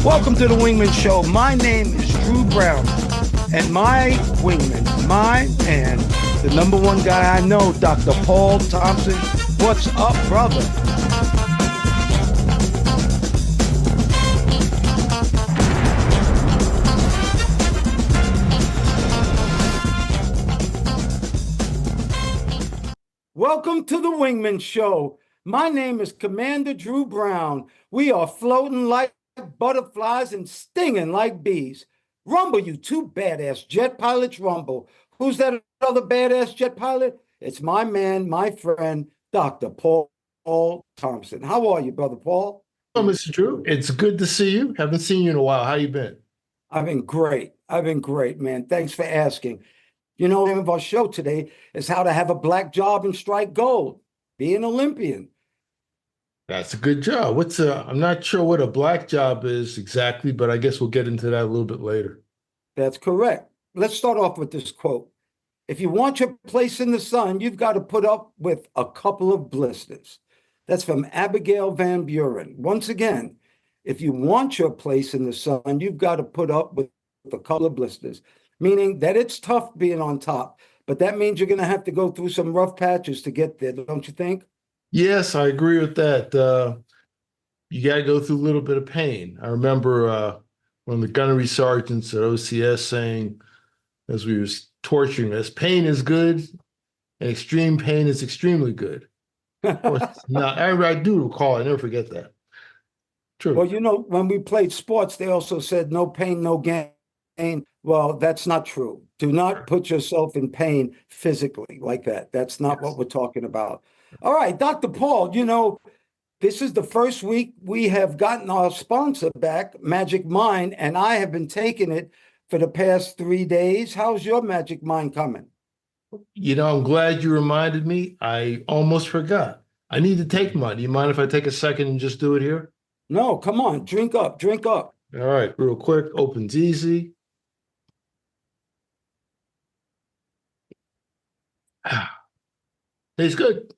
Welcome to the Wingman Show. My name is Drew Brown, and my wingman, my man, the number one guy I know, Dr. Paul Thompson. What's up, brother? Welcome to the Wingman Show. My name is Commander Drew Brown. We are floating like butterflies and stinging like bees. Rumble, you two badass jet pilots, rumble. Who's that other badass jet pilot? It's my man, my friend, Dr. Paul Thompson. How are you, brother Paul? Hello, Mr. Drew. It's good to see you. Haven't seen you in a while. How you been? I've been great. Man. Thanks for asking. You know, the name of our show today is how to have a black job and strike gold. Be an Olympian. That's a good job. I'm not sure what a black job is exactly, but I guess we'll get into that a little bit later. That's correct. Let's start off with this quote. If you want your place in the sun, you've got to put up with a couple of blisters. That's from Abigail Van Buren. Once again, if you want your place in the sun, you've got to put up with a couple of blisters, meaning that it's tough being on top, but that means you're going to have to go through some rough patches to get there, don't you think? Yes, I agree with that. You got to go through a little bit of pain. I remember one of the gunnery sergeants at OCS saying, as we was torturing us, pain is good and extreme pain is extremely good. Of course, now, I do recall, I never forget that. True. Well, you know, when we played sports, they also said no pain, no gain. Well, that's not true. Do not put yourself in pain physically like that. That's not what we're talking about. All right, Dr. Paul, you know, this is the first week we have gotten our sponsor back, Magic Mind, and I have been taking it for the past 3 days. How's your Magic Mind coming? You know, I'm glad you reminded me. I almost forgot. I need to take mine. Do you mind if I take a second and just do it here? No, come on, drink up, drink up. All right, real quick, opens easy. Tastes good.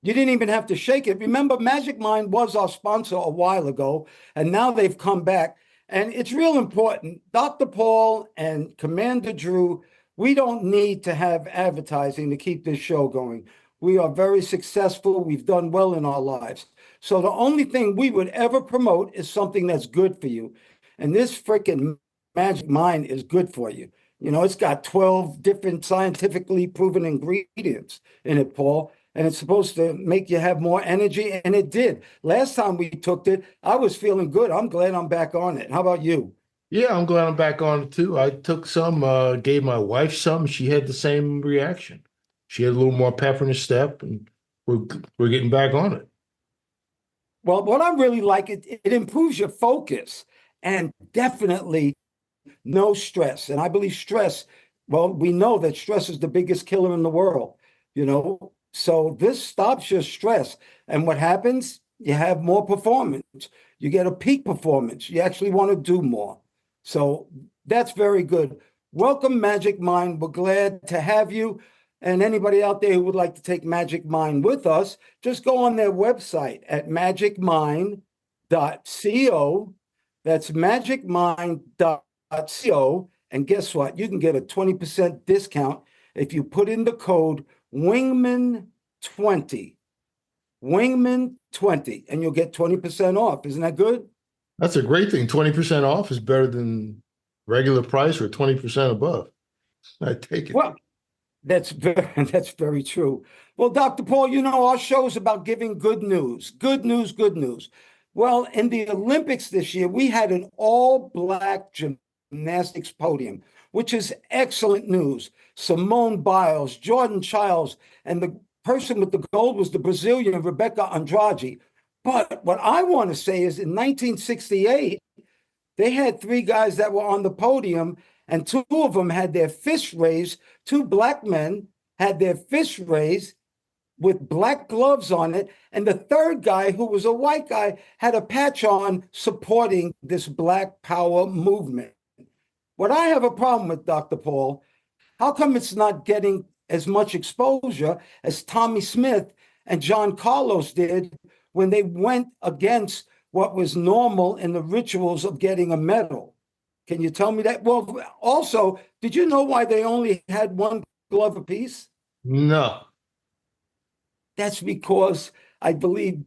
You didn't even have to shake it. Remember, Magic Mind was our sponsor a while ago, and now they've come back. And it's real important. Dr. Paul and Commander Drew, we don't need to have advertising to keep this show going. We are very successful. We've done well in our lives. So the only thing we would ever promote is something that's good for you. And this freaking Magic Mind is good for you. You know, it's got 12 different scientifically proven ingredients in it, Paul. And it's supposed to make you have more energy, and it did. Last time we took it, I was feeling good. I'm glad I'm back on it. How about you? Yeah, I'm glad I'm back on it too. I took some, gave my wife some. She had the same reaction. She had a little more pep in her step, and we're getting back on it. Well, what I really like, it improves your focus and definitely no stress. And I believe stress, well, we know that stress is the biggest killer in the world, you know. So this stops your stress. And what happens? You have more performance. You get a peak performance. You actually want to do more. So that's very good. Welcome, Magic Mind. We're glad to have you. And anybody out there who would like to take Magic Mind with us, just go on their website at magicmind.co. That's magicmind.co. And guess what? You can get a 20% discount if you put in the code Wingman20, Wingman20, and you'll get 20% off. Isn't that good? That's a great thing. 20% off is better than regular price or 20% above. I take it. Well, that's very true. Well, Dr. Paul, you know, our show is about giving good news. Good news, good news. Well, in the Olympics this year, we had an all-black gymnastics podium, which is excellent news. Simone Biles, Jordan Childs, and the person with the gold was the Brazilian Rebecca Andrade. But what I want to say is in 1968, they had 3 guys that were on the podium, and 2 of them had their fists raised. 2 black men had their fists raised with black gloves on it. And the 3rd guy, who was a white guy, had a patch on supporting this Black Power movement. What I have a problem with, Dr. Paul, how come it's not getting as much exposure as Tommy Smith and John Carlos did when they went against what was normal in the rituals of getting a medal. Can you tell me that? Well, also, did you know why they only had one glove apiece? No. That's because I believe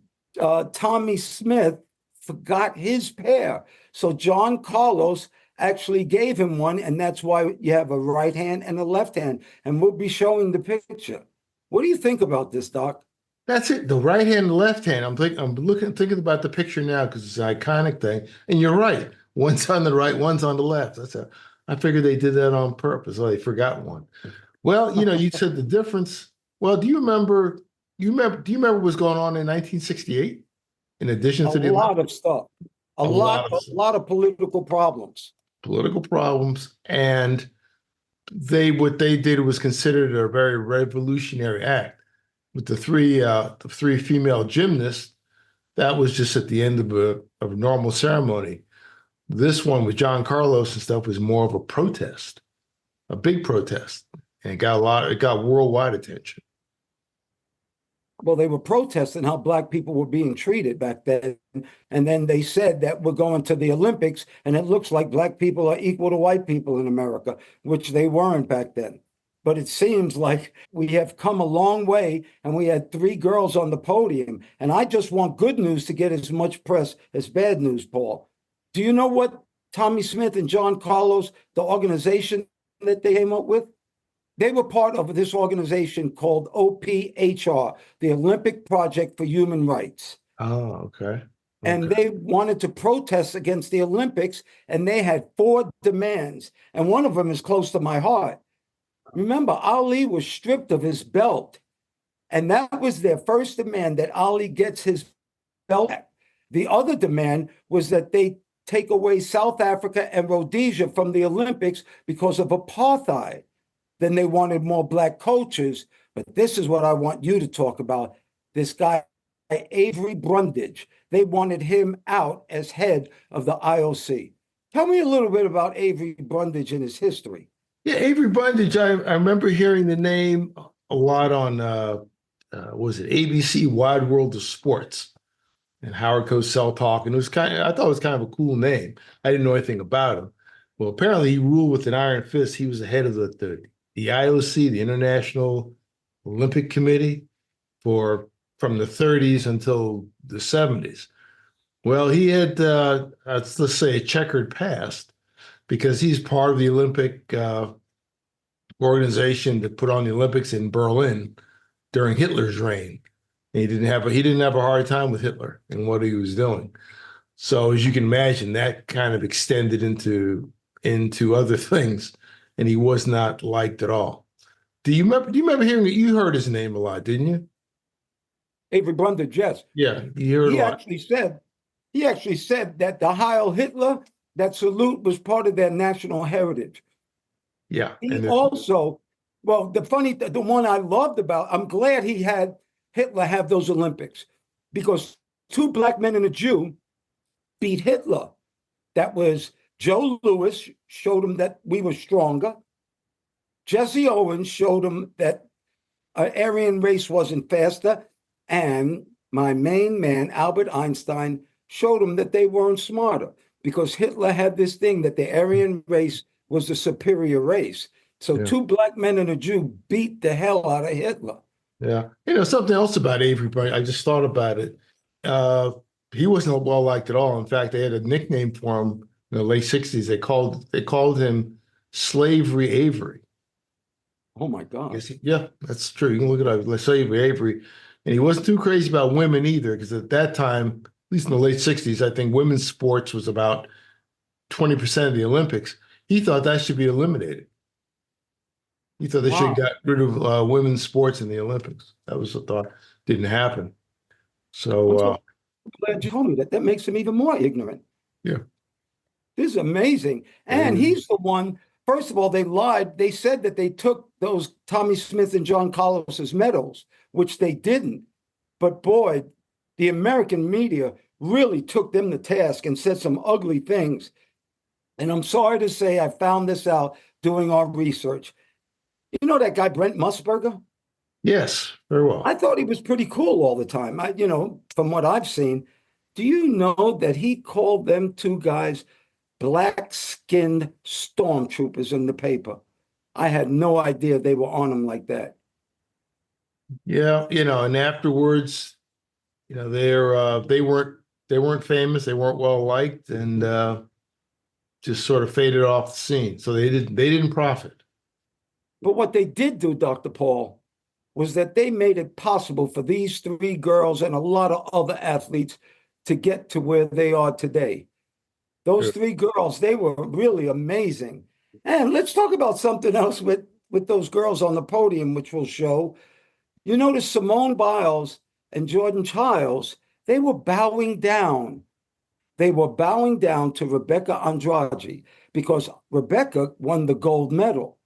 Tommy Smith forgot his pair. So John Carlos actually gave him one, and that's why you have a right hand and a left hand. And we'll be showing the picture. What do you think about this, Doc? That's it. The right hand and left hand. Thinking about the picture now because it's an iconic thing. And you're right. One's on the right, one's on the left. I figured they did that on purpose. Oh, they forgot one. Well, you said the difference. Well, do you remember what was going on in 1968 in addition A to the lot of stuff, a lot a of lot of political problems. political problems, and what they did was considered a very revolutionary act. With the three female gymnasts, that was just at the end of a normal ceremony. This one with John Carlos and stuff was more of a protest, a big protest, and it got worldwide attention. Well, they were protesting how black people were being treated back then. And then they said that we're going to the Olympics, and it looks like black people are equal to white people in America, which they weren't back then. But it seems like we have come a long way, and we had three girls on the podium. And I just want good news to get as much press as bad news, Paul. Do you know what Tommy Smith and John Carlos, the organization that they came up with? They were part of this organization called OPHR, the Olympic Project for Human Rights. Oh, okay. And they wanted to protest against the Olympics, and they had four demands. And one of them is close to my heart. Remember, Ali was stripped of his belt, and that was their first demand, that Ali gets his belt back. The other demand was that they take away South Africa and Rhodesia from the Olympics because of apartheid. Then they wanted more black coaches. But this is what I want you to talk about. This guy, Avery Brundage, they wanted him out as head of the IOC. Tell me a little bit about Avery Brundage and his history. Yeah, Avery Brundage, I remember hearing the name a lot on, was it ABC Wide World of Sports and Howard Cosell Talk. And I thought it was kind of a cool name. I didn't know anything about him. Well, apparently he ruled with an iron fist. He was the head of the IOC, the International Olympic Committee, from the 30s until the 70s. Well, he had, let's say, a checkered past because he's part of the Olympic organization that put on the Olympics in Berlin during Hitler's reign. And he didn't have a hard time with Hitler and what he was doing. So as you can imagine, that kind of extended into other things, and he was not liked at all. Do you remember hearing it? You heard his name a lot, didn't you? Avery Brundage, yes. Yeah, you heard a lot. He actually said that the Heil Hitler, that salute was part of their national heritage. Yeah. He also, well, the one I loved about, I'm glad he had Hitler have those Olympics, because two black men and a Jew beat Hitler. That was Joe Louis, showed him that we were stronger. Jesse Owens showed him that Aryan race wasn't faster. And my main man, Albert Einstein, showed him that they weren't smarter, because Hitler had this thing that the Aryan race was the superior race. So two black men and a Jew beat the hell out of Hitler. Yeah. Something else about Avery Brundage, I just thought about it. He wasn't well liked at all. In fact, they had a nickname for him in the late 60s. They called him Slavery Avery. Oh my God. Yeah, that's true. You can look it up, Slavery Avery. And he wasn't too crazy about women either, because at that time, at least in the late 60s, I think women's sports was about 20% of the Olympics. He thought that should be eliminated. He thought they should have got rid of women's sports in the Olympics. That was the thought. Didn't happen. So I'm glad you told me that. That makes him even more ignorant. Yeah. This is amazing. And he's the one, first of all, they lied. They said that they took those Tommy Smith and John Carlos's medals, which they didn't. But boy, the American media really took them to task and said some ugly things. And I'm sorry to say, I found this out doing our research. You know that guy, Brent Musburger? Yes, very well. I thought he was pretty cool all the time. From what I've seen. Do you know that he called them two guys black-skinned stormtroopers in the paper? I had no idea they were on him like that. Yeah, and afterwards, they weren't famous, they weren't well liked, and just sort of faded off the scene. So they didn't profit. But what they did do, Dr. Paul, was that they made it possible for these three girls and a lot of other athletes to get to where they are today. Those Sure. three girls, they were really amazing. And let's talk about something else with those girls on the podium, which will show. You notice Simone Biles and Jordan Childs, they were bowing down. They were bowing down to Rebecca Andrade because Rebecca won the gold medal.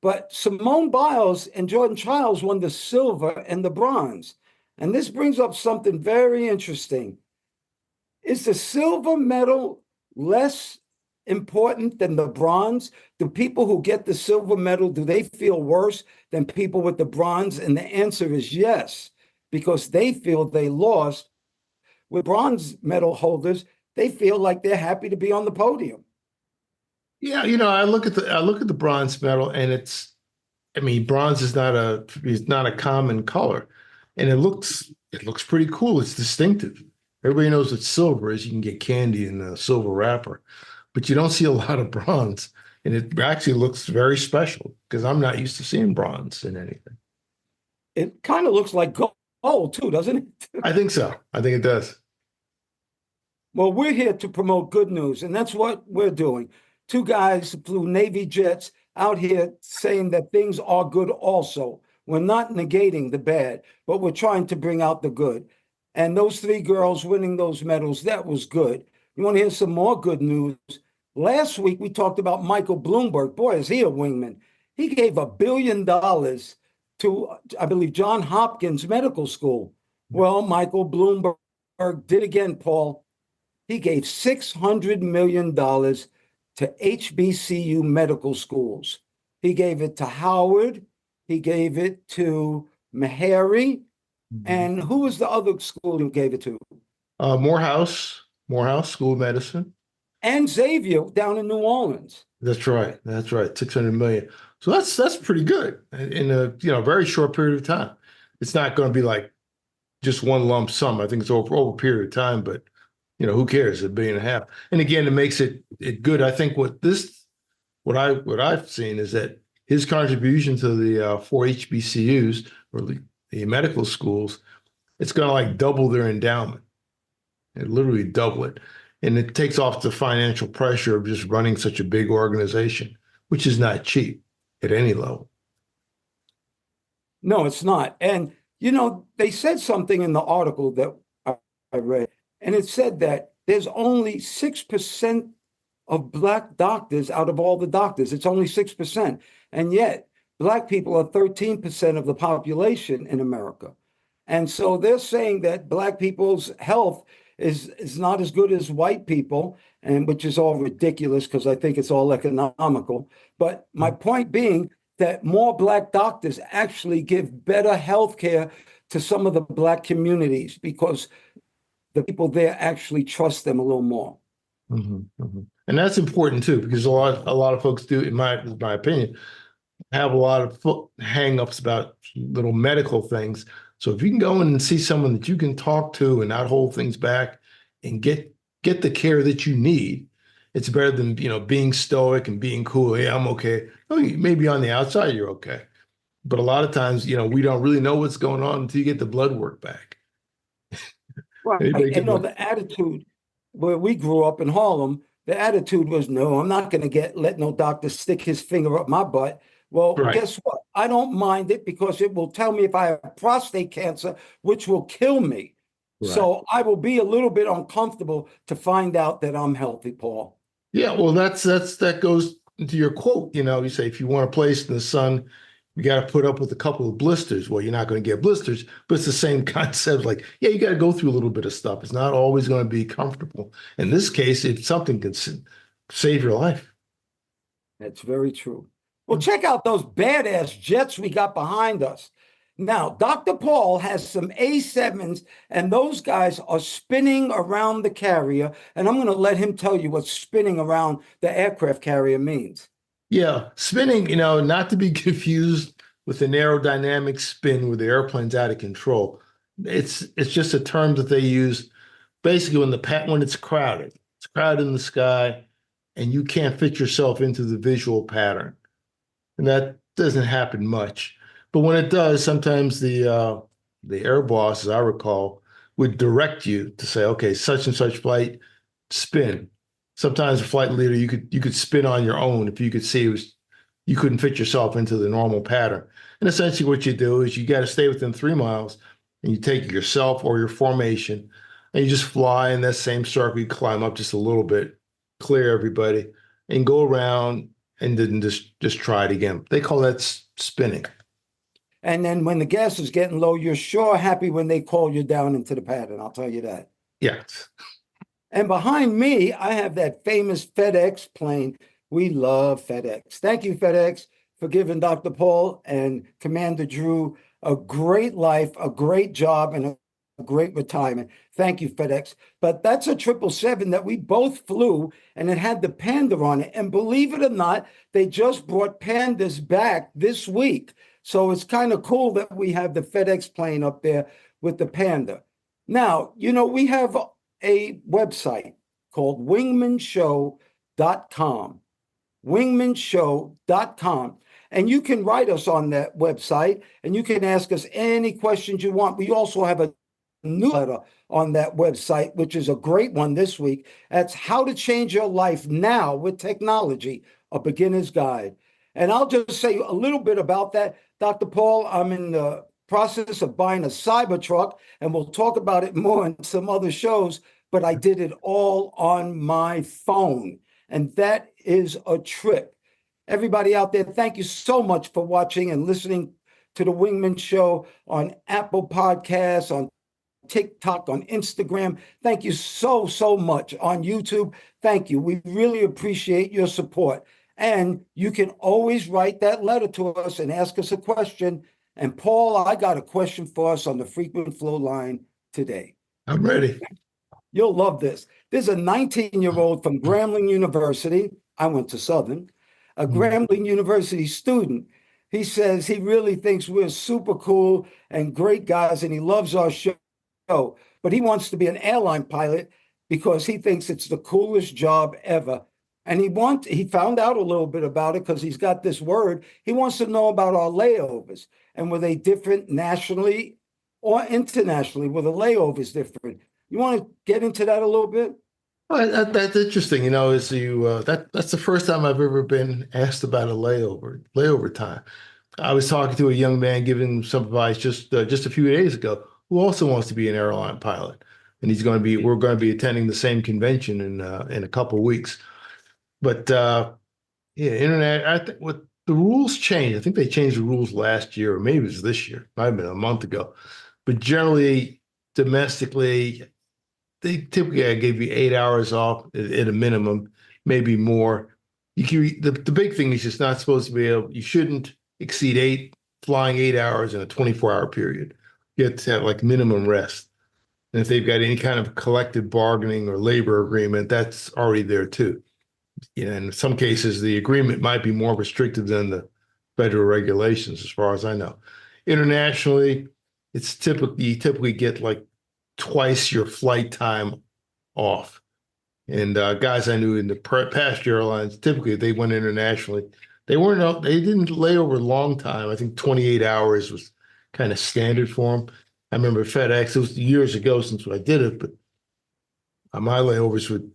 But Simone Biles and Jordan Childs won the silver and the bronze. And this brings up something very interesting. Is the silver medal less important than the bronze? Do people who get the silver medal, do they feel worse than people with the bronze? And the answer is yes, because they feel they lost. With bronze medal holders, they feel like they're happy to be on the podium. Yeah, I look at the bronze medal, and I mean, bronze is not a common color, and it looks pretty cool. It's distinctive. Everybody knows what silver is. You can get candy in a silver wrapper, but you don't see a lot of bronze, and it actually looks very special because I'm not used to seeing bronze in anything. It kind of looks like gold too, doesn't it? I think so. I think it does. Well, we're here to promote good news, and that's what we're doing. Two guys flew Navy jets out here saying that things are good also. We're not negating the bad, but we're trying to bring out the good. And those three girls winning those medals, that was good. You want to hear some more good news? Last week, we talked about Michael Bloomberg. Boy, is he a wingman. He gave $1 billion to, I believe, John Hopkins Medical School. Well, Michael Bloomberg did again, Paul. He gave $600 million to HBCU medical schools. He gave it to Howard. He gave it to Meharry. Mhm. And who was the other school he gave it to? Morehouse School of Medicine. And Xavier down in New Orleans. That's right. That's right. 600 million. So that's pretty good in a very short period of time. It's not going to be like just one lump sum. I think it's over a period of time, but who cares? $1.5 billion. And again, it makes it good. I think what I've seen is that his contribution to the four HBCUs or the medical schools, it's going to like double their endowment. It literally double it. And it takes off the financial pressure of just running such a big organization, which is not cheap at any level. No, it's not. And, they said something in the article that I read, and it said that there's only 6% of Black doctors out of all the doctors. It's only 6%. And yet, Black people are 13% of the population in America. And so they're saying that Black people's health is not as good as white people, and which is all ridiculous because I think it's all economical. But my point being that more Black doctors actually give better health care to some of the Black communities because the people there actually trust them a little more. And that's important too, because a lot of folks do, in my opinion, have a lot of hang-ups about little medical things. So if you can go in and see someone that you can talk to and not hold things back and get the care that you need, it's better than being stoic and being cool. Yeah, I'm okay. Oh, maybe on the outside you're okay, but a lot of times we don't really know what's going on until you get the blood work back. Right. Anybody And can look. the attitude where we grew up in Harlem, the attitude was, no, I'm not going to let no doctor stick his finger up my butt. Well, Right, guess what? I don't mind it because it will tell me if I have prostate cancer, which will kill me. right. So I will be a little bit uncomfortable to find out that I'm healthy, Paul. Yeah, well, that goes into your quote. You say if you want a place in the sun, you got to put up with a couple of blisters. Well, you're not going to get blisters, but it's the same concept. Like, yeah, you got to go through a little bit of stuff. It's not always going to be comfortable. In this case, if something can save your life. That's very true. Well, check out those badass jets we got behind us. Now, Dr. Paul has some A7s, and those guys are spinning around the carrier. And I'm going to let him tell you what spinning around the aircraft carrier means. Yeah, spinning, not to be confused with the aerodynamic spin where the airplane's out of control. It's just a term that they use basically when it's crowded. It's crowded in the sky and you can't fit yourself into the visual pattern. And that doesn't happen much. But when it does, sometimes the air boss, as I recall, would direct you to say, okay, such and such flight, spin. Sometimes a flight leader, you could spin on your own if you could see you couldn't fit yourself into the normal pattern. And essentially what you do is you got to stay within 3 miles and you take yourself or your formation and you just fly in that same circle. You climb up just a little bit, clear everybody, and go around and then just try it again. They call that spinning. And then when the gas is getting low, you're sure happy when they call you down into the pattern. I'll tell you that. Yes. And behind me, I have that famous FedEx plane. We love FedEx. Thank you, FedEx, for giving Dr. Paul and Commander Drew a great life, a great job, and a great retirement. Thank you, FedEx. But that's a 777 that we both flew, and it had the Panda on it. And believe it or not, they just brought Pandas back this week. So it's kind of cool that we have the FedEx plane up there with the Panda. Now, we have a website called wingmanshow.com. Wingmanshow.com. And you can write us on that website and you can ask us any questions you want. We also have a newsletter on that website, which is a great one this week. That's How to Change Your Life Now with Technology, a Beginner's Guide. And I'll just say a little bit about that. Dr. Paul, I'm in the process of buying a Cybertruck, and we'll talk about it more in some other shows, but I did it all on my phone, and that is a trip. Everybody out there, thank you so much for watching and listening to the Wingman Show on Apple Podcasts, on TikTok, on Instagram. Thank you so, so much on YouTube. Thank you. We really appreciate your support. And you can always write that letter to us and ask us a question. And Paul, I got a question for us on the frequent flow line today. I'm ready. You'll love this. There's a 19-year-old from Grambling University. I went to Southern, a Grambling University student. He says he really thinks we're super cool and great guys, and he loves our show. But he wants to be an airline pilot because he thinks it's the coolest job ever. And he found out a little bit about it because he's got this word. He wants to know about our layovers. And were they different nationally or internationally? Were the layovers different? You want to get into that a little bit? Well, that's interesting. Is that's the first time I've ever been asked about a layover time. I was talking to a young man giving him some advice just a few days ago who also wants to be an airline pilot, and we're going to be attending the same convention in a couple of weeks. But yeah, internet. I think what the rules changed. I think they changed the rules last year, or maybe it was this year. Might have been a month ago. But generally, domestically, they typically give you 8 hours off at a minimum, maybe more. The big thing is just not supposed to be you shouldn't exceed flying 8 hours in a 24-hour period. You have to have like minimum rest. And if they've got any kind of collective bargaining or labor agreement, that's already there too. In some cases, the agreement might be more restrictive than the federal regulations, as far as I know. Internationally, you typically get like twice your flight time off. And guys I knew in the past airlines, typically they went internationally. They didn't lay over a long time. I think 28 hours was kind of standard for them. I remember FedEx, it was years ago since I did it, but my layovers would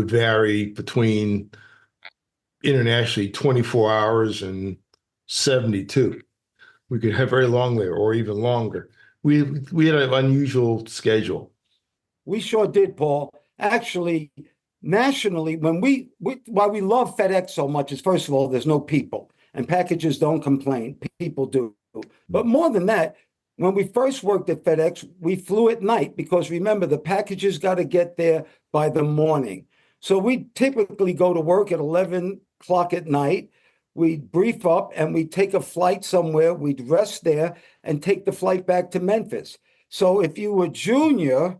vary between internationally 24 hours and 72. We could have very long layover or even longer. We had an unusual schedule. We sure did, Paul. Actually, nationally, why we love FedEx so much is, first of all, there's no people, and packages don't complain. People do. But more than that, when we first worked at FedEx, we flew at night because, remember, the packages got to get there by the morning. So we typically go to work at 11 o'clock at night. we'd brief up and we'd take a flight somewhere, we'd rest there and take the flight back to Memphis. So if you were junior,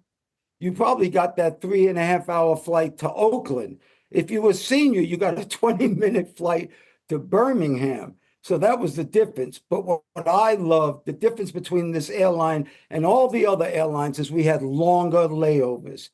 you probably got that 3.5 hour flight to Oakland. If you were senior, you got a 20-minute flight to Birmingham. So that was the difference. But what I love, the difference between this airline and all the other airlines is we had longer layovers.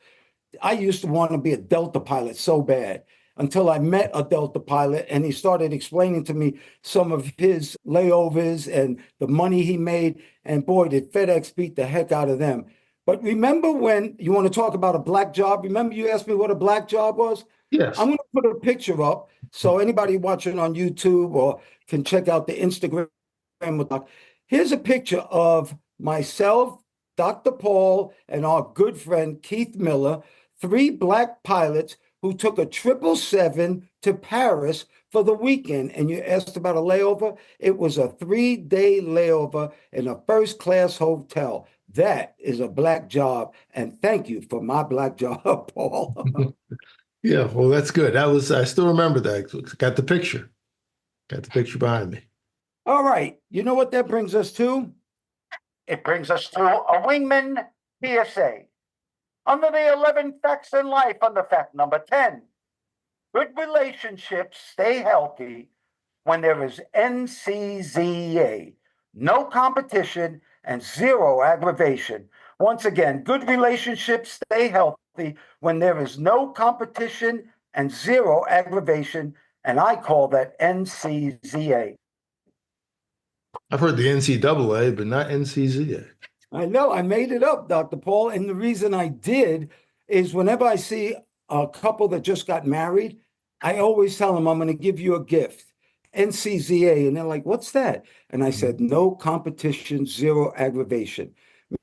I used to want to be a Delta pilot so bad until I met a Delta pilot and he started explaining to me some of his layovers and the money he made. And boy, did FedEx beat the heck out of them. But remember when you want to talk about a black job? Remember you asked me what a black job was? Yes. I'm going to put a picture up so anybody watching on YouTube or can check out the Instagram. Here's a picture of myself, Dr. Paul, and our good friend Keith Miller, 3 black pilots who took a 777 to Paris for the weekend. And you asked about a layover. It was a 3-day layover in a first-class hotel. That is a black job. And thank you for my black job, Paul. Yeah, well, that's good. I still remember that. Got the picture. Got the picture behind me. All right. You know what that brings us to? It brings us to a Wingman PSA. Under the 11 facts in life, under fact number 10, good relationships stay healthy when there is NCZA, no competition and zero aggravation. Once again, good relationships stay healthy when there is no competition and zero aggravation, and I call that NCZA. I've heard the NCAA, but not NCZA. I know, I made it up, Dr. Paul. And the reason I did is whenever I see a couple that just got married, I always tell them I'm going to give you a gift, NCZA. And they're like, what's that? And I said, no competition, zero aggravation.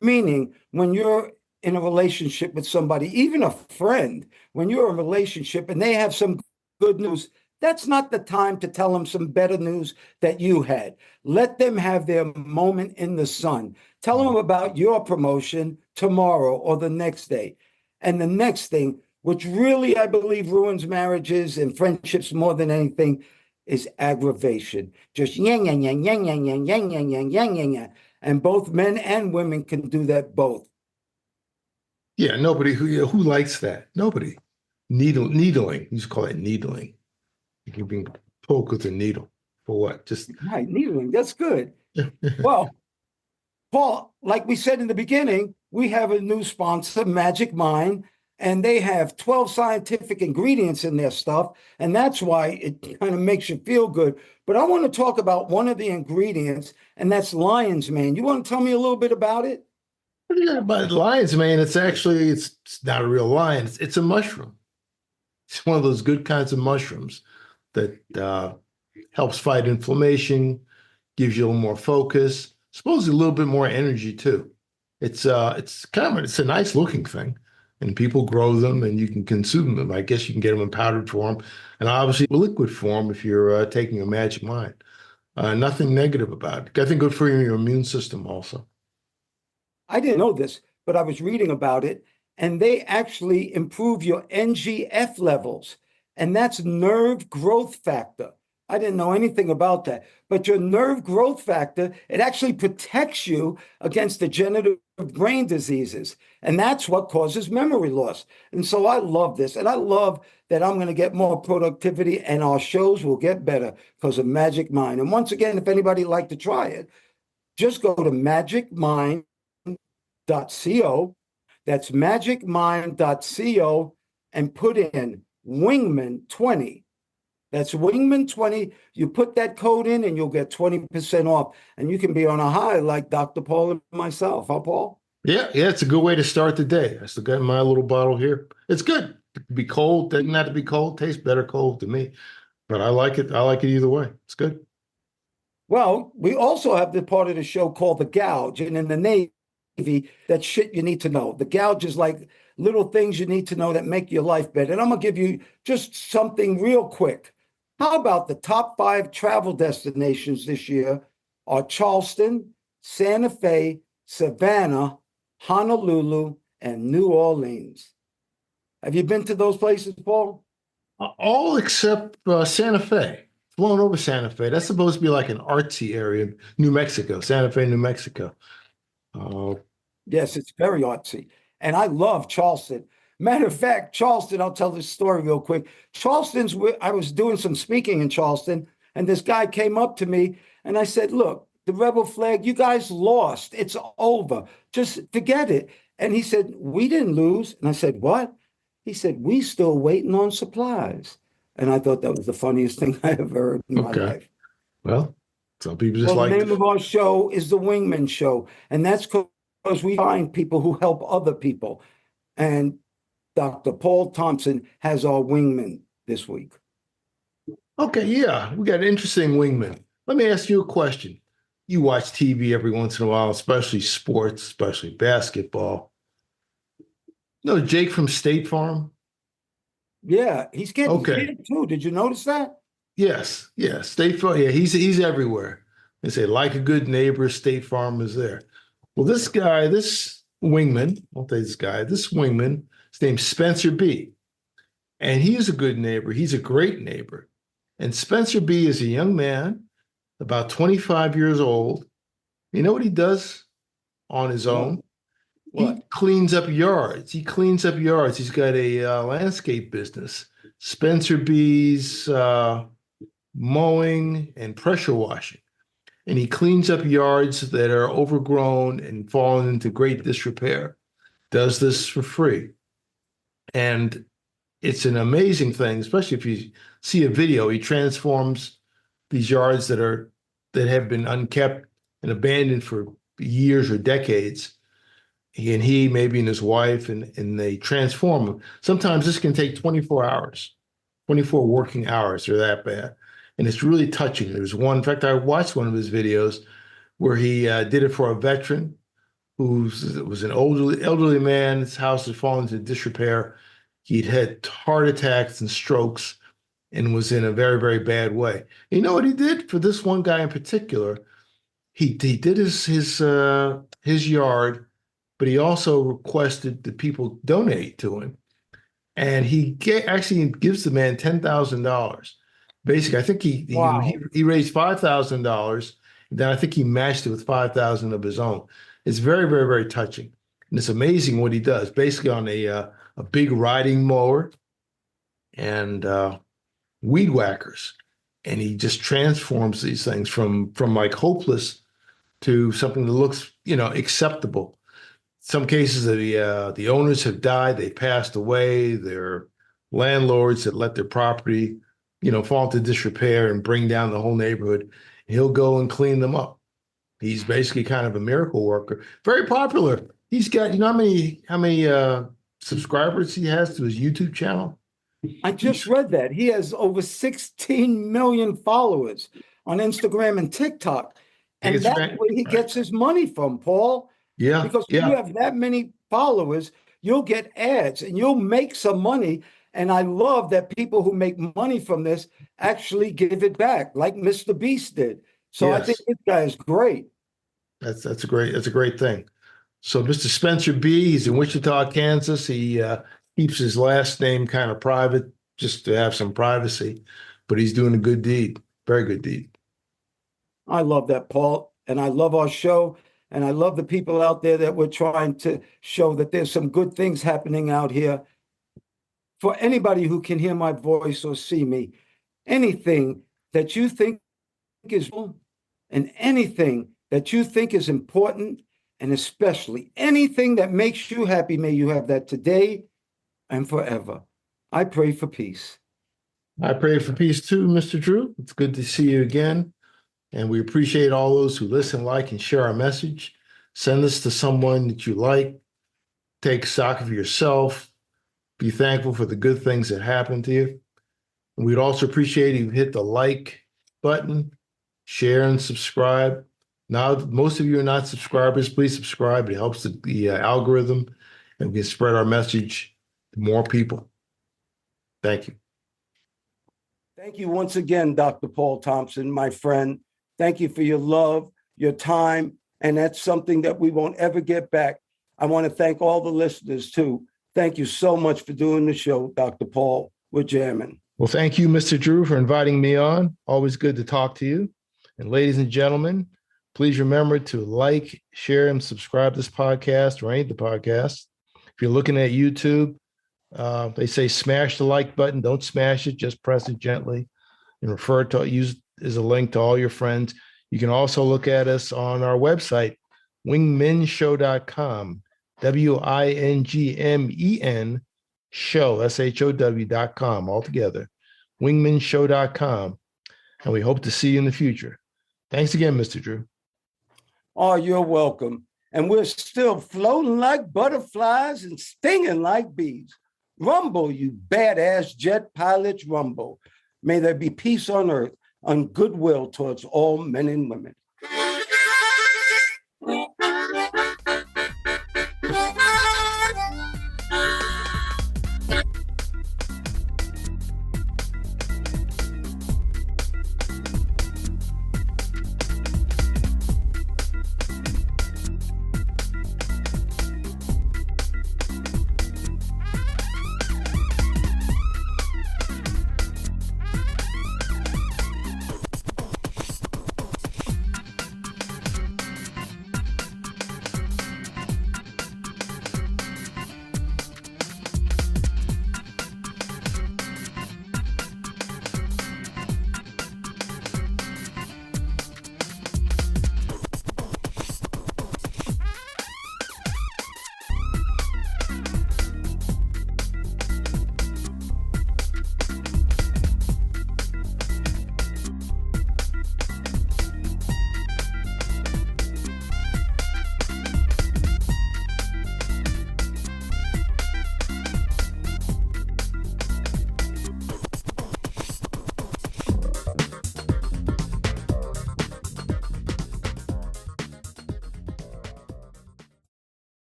Meaning when you're in a relationship with somebody, even a friend, when you're in a relationship and they have some good news, that's not the time to tell them some better news that you had. Let them have their moment in the sun. Tell them about your promotion tomorrow or the next day. And the next thing, which really I believe ruins marriages and friendships more than anything, is aggravation. Just yang, yang, yang, yang, yang, yang, yang, yang, yang, yang, yang, yang. And both men and women can do that both. Yeah, nobody who likes that. Nobody. Needling. You just call it needling. You're being poked with a needle for what? Just right, needling. That's good. Well, Paul, like we said in the beginning, we have a new sponsor, Magic Mind, and they have 12 scientific ingredients in their stuff, and that's why it kind of makes you feel good. But I want to talk about one of the ingredients, and that's lion's mane. You want to tell me a little bit about it? Yeah, but lion's mane, it's not a real lion. It's a mushroom. It's one of those good kinds of mushrooms that helps fight inflammation, gives you a little more focus, supposedly a little bit more energy too. It's a nice looking thing, and people grow them and you can consume them. I guess you can get them in powdered form and obviously liquid form if you're taking a Magic Mind. Nothing negative about it. I think good for your immune system also. I didn't know this, but I was reading about it, and they actually improve your NGF levels, and that's nerve growth factor. I didn't know anything about that, but your nerve growth factor, it actually protects you against degenerative brain diseases, and that's what causes memory loss. And so I love this, and I love that I'm going to get more productivity, and our shows will get better because of Magic Mind. And once again, if anybody would like to try it, just go to magicmind.co. That's magicmind.co and put in Wingman 20. That's Wingman 20. You put that code in and you'll get 20% off. And you can be on a high like Dr. Paul and myself. Huh, Paul? Yeah, it's a good way to start the day. I still got my little bottle here. It's good. It can be cold, doesn't have to be cold. Tastes better cold to me. But I like it. I like it either way. It's good. Well, we also have the part of the show called The Gouge. And in the Navy, that's shit you need to know. The Gouge is like little things you need to know that make your life better. And I'm going to give you just something real quick. How about the top 5 travel destinations this year are Charleston, Santa Fe, Savannah, Honolulu, and New Orleans. Have you been to those places, Paul? All except Santa Fe. blown over Santa Fe. That's supposed to be like an artsy area, New Mexico, Santa Fe, New Mexico. Uh, Yes, it's very artsy. And I love Charleston. Matter of fact, Charleston, I'll tell this story real quick. I was doing some speaking in Charleston, and this guy came up to me and I said, look, the rebel flag, you guys lost. It's over. Just forget it. And he said, we didn't lose. And I said, what? He said, we still waiting on supplies. And I thought that was the funniest thing I ever heard in my okay. life. Well, some people just Well, the like name of our show is the Wingman Show, and that's because we find people who help other people. And Dr. Paul Thompson has our Wingman this week. Okay, yeah, we got an interesting wingman. Let me ask you a question. You watch TV every once in a while, especially sports, especially basketball. You know Jake from State Farm? Yeah, he's getting Okay. hit too. Did you notice that? Yes, yes. State Farm. Yeah, he's everywhere. They say, like a good neighbor, State Farm is there. Well, this guy, this wingman, I'll say this wingman, his name's Spencer B. And he's a good neighbor. He's a great neighbor. And Spencer B is a young man, about 25 years old. You know what he does on his What? own? He What? cleans up yards. He cleans up yards. He's got a landscape business. Spencer B's mowing and pressure washing. And he cleans up yards that are overgrown and fallen into great disrepair. Does this for free. And it's an amazing thing, especially if you see a video. He transforms these yards that have been unkept and abandoned for years or decades. He maybe and his wife, and they transform them. Sometimes this can take 24 hours, 24 working hours. They're that bad. And it's really touching. There's one, in fact, I watched one of his videos where he did it for a veteran who was an elderly man. His house had fallen into disrepair. He'd had heart attacks and strokes and was in a very, very bad way. You know what he did for this one guy in particular? He did his yard, but he also requested that people donate to him. And actually gives the man $10,000. Basically, I think Wow. he raised $5,000. Then I think he matched it with 5,000 of his own. It's very, very, very touching. And it's amazing what he does. Basically on a big riding mower and weed whackers. And he just transforms these things from like hopeless to something that looks, acceptable. Some cases the owners have died, they passed away, they're landlords that let their property, fall into disrepair and bring down the whole neighborhood. He'll go and clean them up. He's basically kind of a miracle worker. Very popular. He's got, how many subscribers he has to his YouTube channel? I just read that. He has over 16 million followers on Instagram and TikTok. And that's where he gets his money from, Paul. Yeah, Because if you have that many followers, you'll get ads and you'll make some money. And I love that people who make money from this actually give it back, like Mr. Beast did. So I think this guy is great. That's a great thing. So Mr. Spencer B, he's in Wichita, Kansas. He keeps his last name kind of private just to have some privacy, but he's doing a good deed, very good deed. I love that, Paul. And I love our show. And I love the people out there that we're trying to show that there's some good things happening out here. For anybody who can hear my voice or see me, anything that you think is and anything that you think is important, and especially anything that makes you happy, may you have that today and forever. I pray for peace. I pray for peace too, Mr. Drew. It's good to see you again. And we appreciate all those who listen, like, and share our message. Send this to someone that you like. Take stock of yourself. Be thankful for the good things that happen to you. And we'd also appreciate if you hit the like button, share and subscribe. Now, most of you are not subscribers. Please subscribe. It helps the algorithm, and we can spread our message to more people. Thank you. Thank you once again, Dr. Paul Thompson, my friend. Thank you for your love, your time, and that's something that we won't ever get back. I want to thank all the listeners, too. Thank you so much for doing the show, Dr. Paul. We're jamming. Well, thank you, Mr. Drew, for inviting me on. Always good to talk to you. And ladies and gentlemen, please remember to like, share, and subscribe to this podcast or any of the podcasts. If you're looking at YouTube, they say smash the like button. Don't smash it, just press it gently and refer to use as a link to all your friends. You can also look at us on our website, wingmenshow.com, WINGMEN show, SHOW.com, altogether, wingmenshow.com. And we hope to see you in the future. Thanks again, Mr. Drew. Oh, you're welcome. And we're still floating like butterflies and stinging like bees. Rumble, you badass jet pilots, rumble. May there be peace on earth and goodwill towards all men and women.